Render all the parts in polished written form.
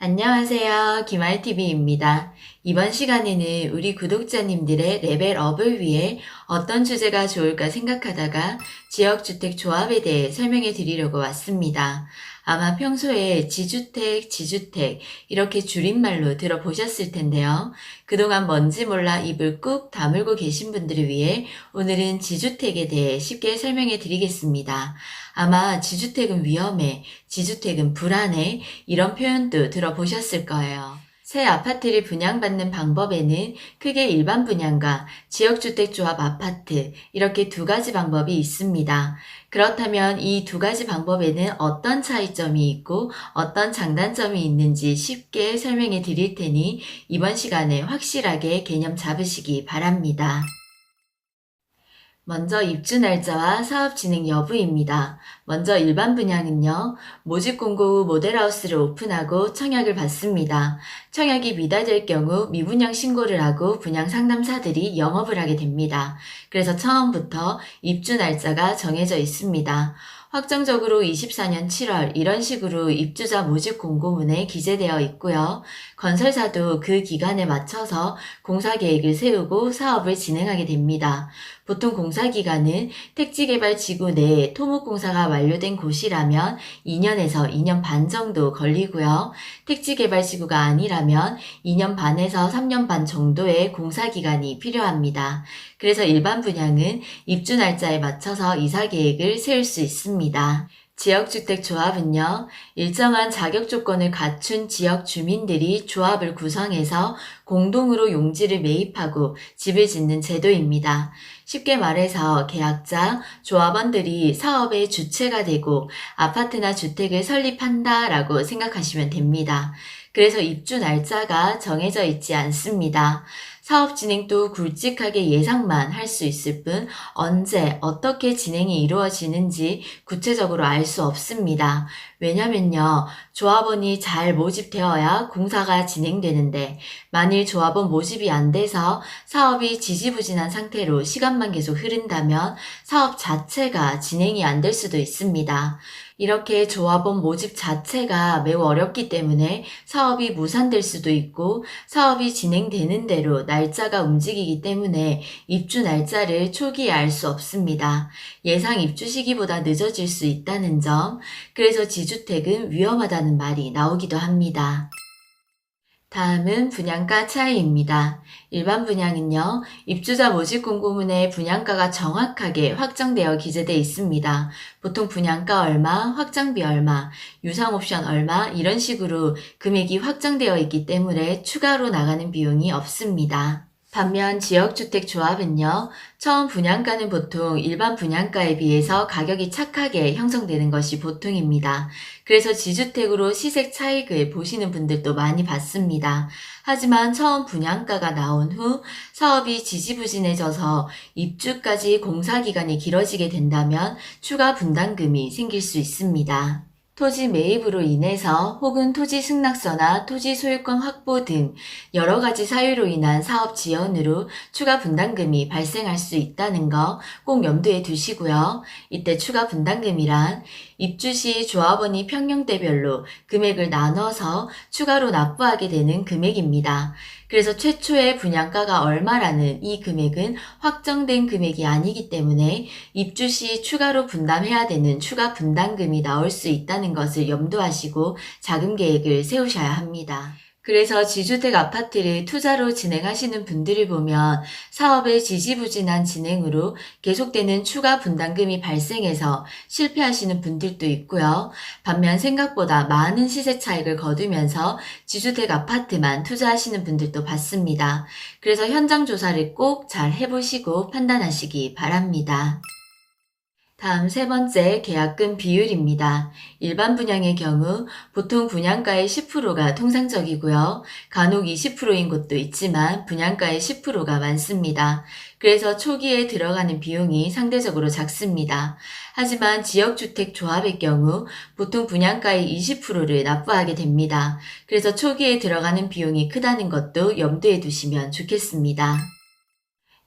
안녕하세요. 김알TV입니다. 이번 시간에는 우리 구독자님들의 레벨업을 위해 어떤 주제가 좋을까 생각하다가 지역주택 조합에 대해 설명해 드리려고 왔습니다. 아마 평소에 지주택 이렇게 줄임말로 들어보셨을 텐데요. 그동안 뭔지 몰라 입을 꾹 다물고 계신 분들을 위해 오늘은 지주택에 대해 쉽게 설명해 드리겠습니다. 아마 지주택은 위험해, 지주택은 불안해 이런 표현도 들어보셨을 거예요. 새 아파트를 분양받는 방법에는 크게 일반 분양과 지역주택조합 아파트 이렇게 두 가지 방법이 있습니다. 그렇다면 이 두 가지 방법에는 어떤 차이점이 있고 어떤 장단점이 있는지 쉽게 설명해 드릴 테니 이번 시간에 확실하게 개념 잡으시기 바랍니다. 먼저 입주 날짜와 사업 진행 여부입니다. 먼저 일반 분양은요, 모집 공고 후 모델하우스를 오픈하고 청약을 받습니다. 청약이 미달될 경우 미분양 신고를 하고 분양 상담사들이 영업을 하게 됩니다. 그래서 처음부터 입주 날짜가 정해져 있습니다. 확정적으로 24년 7월 이런 식으로 입주자 모집 공고문에 기재되어 있고요. 건설사도 그 기간에 맞춰서 공사 계획을 세우고 사업을 진행하게 됩니다. 보통 공사 기간은 택지개발 지구 내에 토목공사가 완료된 곳이라면 2년에서 2년 반 정도 걸리고요. 택지개발 지구가 아니라면 2년 반에서 3년 반 정도의 공사 기간이 필요합니다. 그래서 일반 분양은 입주 날짜에 맞춰서 이사 계획을 세울 수 있습니다. 지역주택 조합은요, 일정한 자격 조건을 갖춘 지역 주민들이 조합을 구성해서 공동으로 용지를 매입하고 집을 짓는 제도입니다. 쉽게 말해서 계약자, 조합원들이 사업의 주체가 되고 아파트나 주택을 설립한다라고 생각하시면 됩니다. 그래서 입주 날짜가 정해져 있지 않습니다. 사업 진행도 굵직하게 예상만 할 수 있을 뿐 언제 어떻게 진행이 이루어지는지 구체적으로 알 수 없습니다. 왜냐면요, 조합원이 잘 모집되어야 공사가 진행되는데 만일 조합원 모집이 안 돼서 사업이 지지부진한 상태로 시간만 계속 흐른다면 사업 자체가 진행이 안 될 수도 있습니다. 이렇게 조합원 모집 자체가 매우 어렵기 때문에 사업이 무산될 수도 있고 사업이 진행되는 대로 날짜가 움직이기 때문에 입주 날짜를 초기에 알 수 없습니다. 예상 입주 시기보다 늦어질 수 있다는 점, 그래서 지주택은 위험하다는 말이 나오기도 합니다. 다음은 분양가 차이입니다. 일반 분양은요, 입주자 모집 공고문에 분양가가 정확하게 확정되어 기재되어 있습니다. 보통 분양가 얼마, 확정비 얼마, 유상 옵션 얼마 이런 식으로 금액이 확정되어 있기 때문에 추가로 나가는 비용이 없습니다. 반면 지역주택 조합은요, 처음 분양가는 보통 일반 분양가에 비해서 가격이 착하게 형성되는 것이 보통입니다. 그래서 지주택으로 시세 차익을 보시는 분들도 많이 봤습니다. 하지만 처음 분양가가 나온 후 사업이 지지부진해져서 입주까지 공사 기간이 길어지게 된다면 추가 분담금이 생길 수 있습니다. 토지 매입으로 인해서 혹은 토지 승낙서나 토지 소유권 확보 등 여러 가지 사유로 인한 사업 지연으로 추가 분담금이 발생할 수 있다는 거 꼭 염두에 두시고요. 이때 추가 분담금이란 입주 시 조합원이 평형대별로 금액을 나눠서 추가로 납부하게 되는 금액입니다. 그래서 최초의 분양가가 얼마라는 이 금액은 확정된 금액이 아니기 때문에 입주 시 추가로 분담해야 되는 추가 분담금이 나올 수 있다는 것을 염두하시고 자금 계획을 세우셔야 합니다. 그래서 지주택 아파트를 투자로 진행하시는 분들을 보면 사업의 지지부진한 진행으로 계속되는 추가 분담금이 발생해서 실패하시는 분들도 있고요. 반면 생각보다 많은 시세 차익을 거두면서 지주택 아파트만 투자하시는 분들도 봤습니다. 그래서 현장 조사를 꼭 잘 해보시고 판단하시기 바랍니다. 다음 세 번째 계약금 비율입니다. 일반 분양의 경우 보통 분양가의 10%가 통상적이고요. 간혹 20%인 곳도 있지만 분양가의 10%가 많습니다. 그래서 초기에 들어가는 비용이 상대적으로 작습니다. 하지만 지역주택 조합의 경우 보통 분양가의 20%를 납부하게 됩니다. 그래서 초기에 들어가는 비용이 크다는 것도 염두에 두시면 좋겠습니다.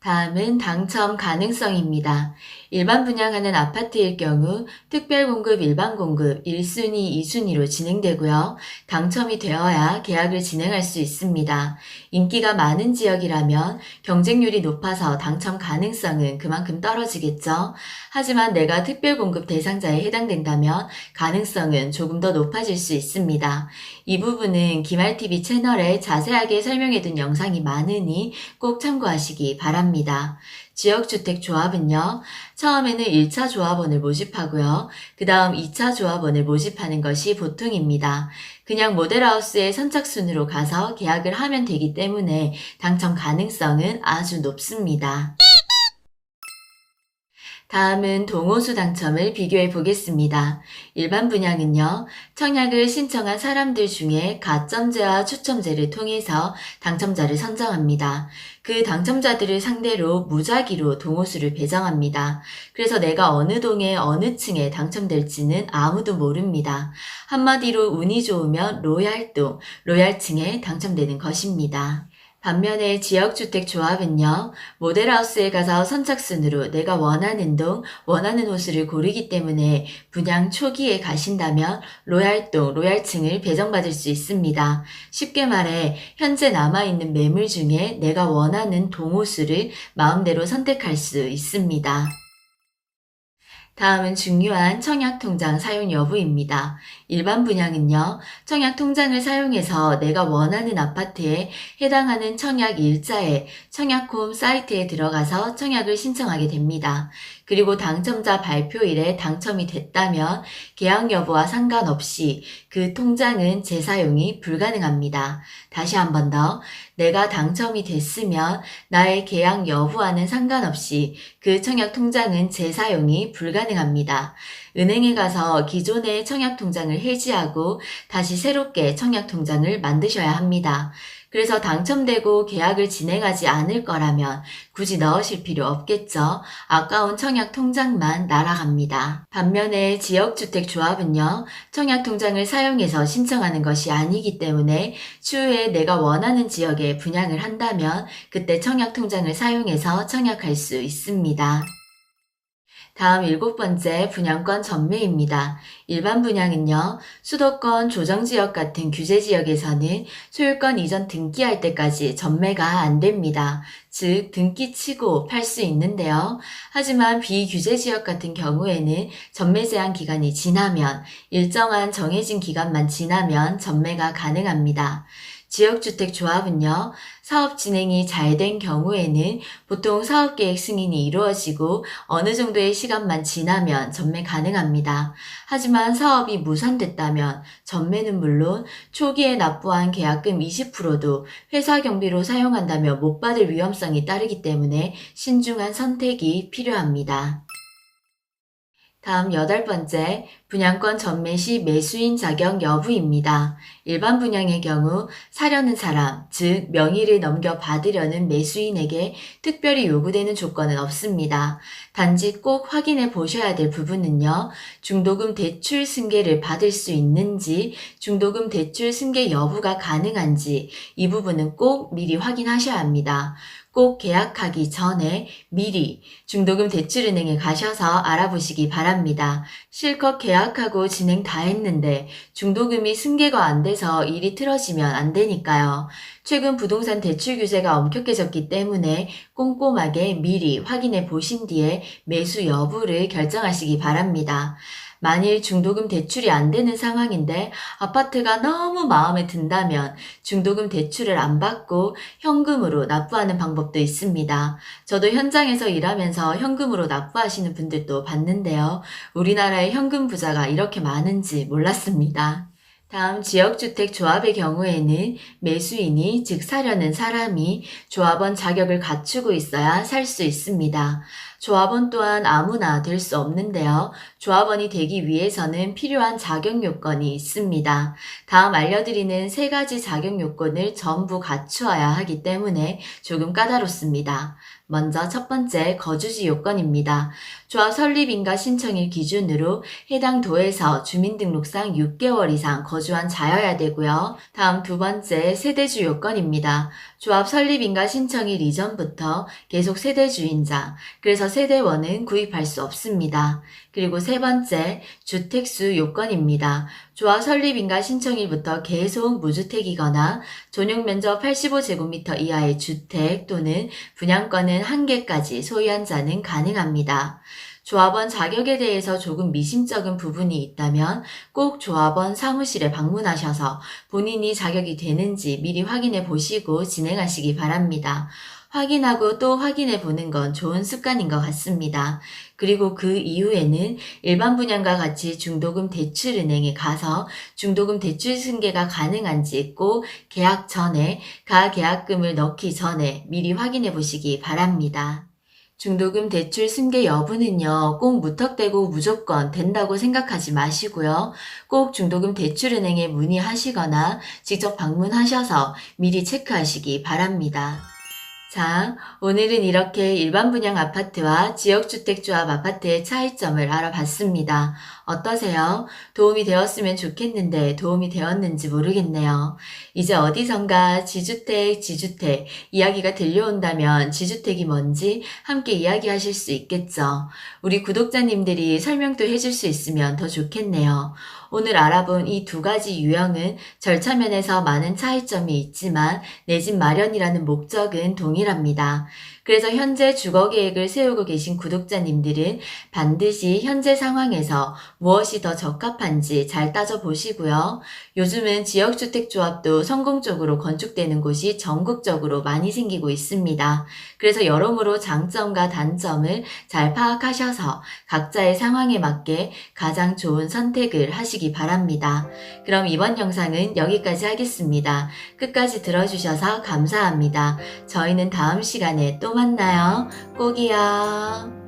다음은 당첨 가능성입니다. 일반 분양하는 아파트일 경우 특별공급, 일반공급 1순위, 2순위로 진행되고요. 당첨이 되어야 계약을 진행할 수 있습니다. 인기가 많은 지역이라면 경쟁률이 높아서 당첨 가능성은 그만큼 떨어지겠죠. 하지만 내가 특별공급 대상자에 해당된다면 가능성은 조금 더 높아질 수 있습니다. 이 부분은 기말TV 채널에 자세하게 설명해둔 영상이 많으니 꼭 참고하시기 바랍니다. 지역주택조합은요, 처음에는 1차 조합원을 모집하고요. 그 다음 2차 조합원을 모집하는 것이 보통입니다. 그냥 모델하우스의 선착순으로 가서 계약을 하면 되기 때문에 당첨 가능성은 아주 높습니다. 다음은 동호수 당첨을 비교해 보겠습니다. 일반 분양은요, 청약을 신청한 사람들 중에 가점제와 추첨제를 통해서 당첨자를 선정합니다. 그 당첨자들을 상대로 무작위로 동호수를 배정합니다. 그래서 내가 어느 동에 어느 층에 당첨될지는 아무도 모릅니다. 한마디로 운이 좋으면 로얄동, 로얄층에 당첨되는 것입니다. 반면에 지역주택조합은요, 모델하우스에 가서 선착순으로 내가 원하는 동, 원하는 호수를 고르기 때문에 분양 초기에 가신다면 로얄동, 로얄층을 배정받을 수 있습니다. 쉽게 말해 현재 남아있는 매물 중에 내가 원하는 동호수를 마음대로 선택할 수 있습니다. 다음은 중요한 청약통장 사용 여부입니다. 일반 분양은요, 청약통장을 사용해서 내가 원하는 아파트에 해당하는 청약 일자에 청약홈 사이트에 들어가서 청약을 신청하게 됩니다. 그리고 당첨자 발표일에 당첨이 됐다면 계약 여부와 상관없이 그 통장은 재사용이 불가능합니다. 다시 한 번 더, 내가 당첨이 됐으면 나의 계약 여부와는 상관없이 그 청약 통장은 재사용이 불가능합니다. 은행에 가서 기존의 청약 통장을 해지하고 다시 새롭게 청약 통장을 만드셔야 합니다. 그래서 당첨되고 계약을 진행하지 않을 거라면 굳이 넣으실 필요 없겠죠. 아까운 청약 통장만 날아갑니다. 반면에 지역주택조합은요, 청약 통장을 사용해서 신청하는 것이 아니기 때문에 추후에 내가 원하는 지역에 분양을 한다면 그때 청약 통장을 사용해서 청약할 수 있습니다. 다음 7번째 분양권 전매입니다. 일반 분양은요, 수도권 조정지역 같은 규제지역에서는 소유권 이전 등기할 때까지 전매가 안 됩니다. 즉 등기치고 팔 수 있는데요. 하지만 비규제지역 같은 경우에는 전매 제한 기간이 지나면 일정한 정해진 기간만 지나면 전매가 가능합니다. 지역주택조합은요, 사업 진행이 잘 된 경우에는 보통 사업계획 승인이 이루어지고 어느 정도의 시간만 지나면 전매 가능합니다. 하지만 사업이 무산됐다면 전매는 물론 초기에 납부한 계약금 20%도 회사 경비로 사용한다면 못 받을 위험성이 따르기 때문에 신중한 선택이 필요합니다. 다음 8번째, 분양권 전매 시 매수인 자격 여부입니다. 일반 분양의 경우 사려는 사람, 즉 명의를 넘겨받으려는 매수인에게 특별히 요구되는 조건은 없습니다. 단지 꼭 확인해 보셔야 될 부분은요, 중도금 대출 승계를 받을 수 있는지, 중도금 대출 승계 여부가 가능한지 이 부분은 꼭 미리 확인하셔야 합니다. 꼭 계약하기 전에 미리 중도금 대출은행에 가셔서 알아보시기 바랍니다. 실컷 계약하고 진행 다 했는데 중도금이 승계가 안 돼서 일이 틀어지면 안 되니까요. 최근 부동산 대출 규제가 엄격해졌기 때문에 꼼꼼하게 미리 확인해 보신 뒤에 매수 여부를 결정하시기 바랍니다. 만일 중도금 대출이 안 되는 상황인데 아파트가 너무 마음에 든다면 중도금 대출을 안 받고 현금으로 납부하는 방법도 있습니다. 저도 현장에서 일하면서 현금으로 납부하시는 분들도 봤는데요. 우리나라의 현금 부자가 이렇게 많은지 몰랐습니다. 다음 지역주택 조합의 경우에는 매수인이 즉 사려는 사람이 조합원 자격을 갖추고 있어야 살 수 있습니다. 조합원 또한 아무나 될 수 없는데요. 조합원이 되기 위해서는 필요한 자격 요건이 있습니다. 다음 알려드리는 3가지 자격 요건을 전부 갖추어야 하기 때문에 조금 까다롭습니다. 먼저 첫 번째 거주지 요건입니다. 조합 설립인가 신청일 기준으로 해당 도에서 주민등록상 6개월 이상 거주한 자여야 되고요. 다음 두 번째 세대주 요건입니다. 조합 설립인가 신청일 이전부터 계속 세대주인자, 그래서 세대원은 구입할 수 없습니다. 그리고 세 번째, 주택수 요건입니다. 조합 설립인가 신청일부터 계속 무주택이거나 전용면적 85제곱미터 이하의 주택 또는 분양권은 1개까지 소유한 자는 가능합니다. 조합원 자격에 대해서 조금 미심쩍은 부분이 있다면 꼭 조합원 사무실에 방문하셔서 본인이 자격이 되는지 미리 확인해 보시고 진행하시기 바랍니다. 확인하고 또 확인해 보는 건 좋은 습관인 것 같습니다. 그리고 그 이후에는 일반 분양과 같이 중도금 대출은행에 가서 중도금 대출 승계가 가능한지 꼭 계약 전에 가계약금을 넣기 전에 미리 확인해 보시기 바랍니다. 중도금 대출 승계 여부는요, 꼭 무턱대고 무조건 된다고 생각하지 마시고요. 꼭 중도금 대출은행에 문의하시거나 직접 방문하셔서 미리 체크하시기 바랍니다. 자, 오늘은 이렇게 일반 분양 아파트와 지역주택조합 아파트의 차이점을 알아봤습니다. 어떠세요? 도움이 되었으면 좋겠는데 도움이 되었는지 모르겠네요. 이제 어디선가 지주택 이야기가 들려온다면 지주택이 뭔지 함께 이야기하실 수 있겠죠. 우리 구독자님들이 설명도 해줄 수 있으면 더 좋겠네요. 오늘 알아본 이 두 가지 유형은 절차면에서 많은 차이점이 있지만 내 집 마련이라는 목적은 동일합니다. 그래서 현재 주거계획을 세우고 계신 구독자님들은 반드시 현재 상황에서 무엇이 더 적합한지 잘 따져보시고요. 요즘은 지역주택조합도 성공적으로 건축되는 곳이 전국적으로 많이 생기고 있습니다. 그래서 여러모로 장점과 단점을 잘 파악하셔서 각자의 상황에 맞게 가장 좋은 선택을 하시기 바랍니다. 그럼 이번 영상은 여기까지 하겠습니다. 끝까지 들어주셔서 감사합니다. 저희는 다음 시간에 또 만나요. 꼭이요.